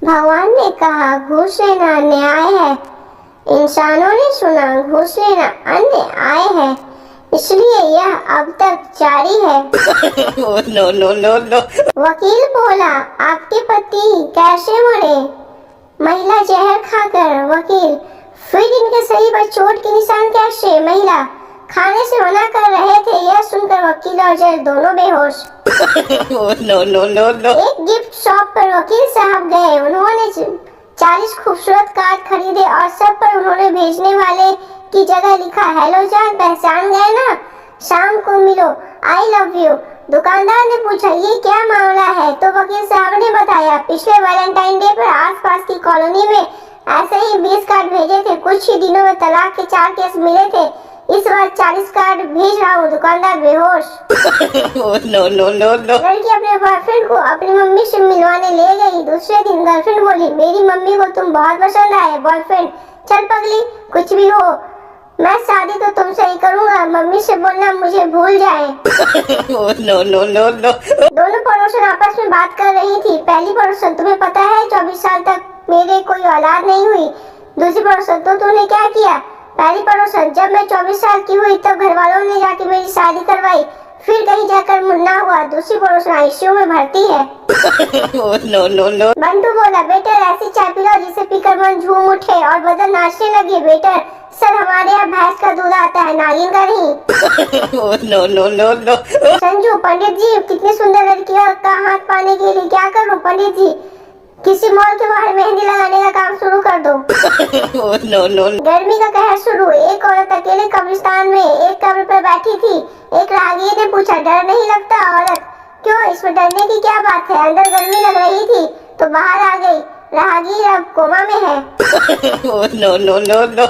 भगवान ने कहा घूस लेना न्याय है। इंसानों ने सुना घूस लेना अन्याय है, इसलिए यह अब तक जारी है। No no no no. वकील बोला आपके पति कैसे मरे? महिला जहर खाकर। वकील फिर इनके शरीर पर चोट के निशान कैसे? महिला खाने से मना कर रहे थे। यह सुनकर वकील और जज दोनों बेहोश। No no no no. एक गिफ्ट शॉप पर वकील साहब गए। उन्होंने 40 खूबसूरत कार्ड खरीदे और सब पर उन्होंने भेजने वाले की जगह लिखा हेलो जान, पहचान गए ना? शाम को मिलो, आई लव यू। दुकानदार ने पूछा ये क्या मामला है? तो वकील साहब ने बताया पिछले वैलेंटाइन डे पर आसपास की कॉलोनी में ऐसे ही 20 कार्ड भेजे थे। कुछ ही दिनों में तलाक के 4 केस मिले थे। इस बार 40 कार्ड भेज रहा हूँ। दुकानदार बेहोश। No no no no. लड़की अपने बॉयफ्रेंड को अपनी मम्मी से मिलवाने ले गई। दूसरे दिन गर्लफ्रेंड बोली मेरी मम्मी को तुम बहुत पसंद आए। बॉयफ्रेंड चल पगली, कुछ भी हो मैं शादी तो तुमसे ही करूंगा। मम्मी से बोलना मुझे भूल जाए। No no no no. दोनों पड़ोसन आपस में बात कर रही थी। पहली पड़ोसन तुम्हें पता है 24 साल तक मेरे कोई औलाद नहीं हुई। दूसरी पड़ोसन तो तूने क्या किया? पहली पड़ोसन जब मैं 24 साल की हुई तब घर वालों ने जाके मेरी शादी करवाई, फिर कहीं जाकर मुन्ना हुआ। दूसरी पड़ोसन आईसीयू में भर्ती है। No no no. बंटू बोला बेटर ऐसी चाय पिलाओ जिसे पीकर मन झूम उठे और बदन नाचने लगे। बेटर सर हमारे यहाँ भैंस का दूध आता है, नागिन का नहीं। No no no no. Sanju Pandit ji कितनी सुंदर लड़की का हाथ पाने के लिए क्या करूं? पंडित जी किसी मॉल के बाहर मेहंदी लगाने का काम शुरू कर दो। No no. गर्मी का कहर शुरू। एक औरत अकेले कब्रिस्तान में एक कब्र पर बैठी थी। एक राहगीर ने पूछा डर नहीं लगता? औरत क्यों, इसमें डरने की क्या बात है? अंदर गर्मी लग रही थी तो बाहर आ गई। राहगीर अब कोमा में है। No no no no.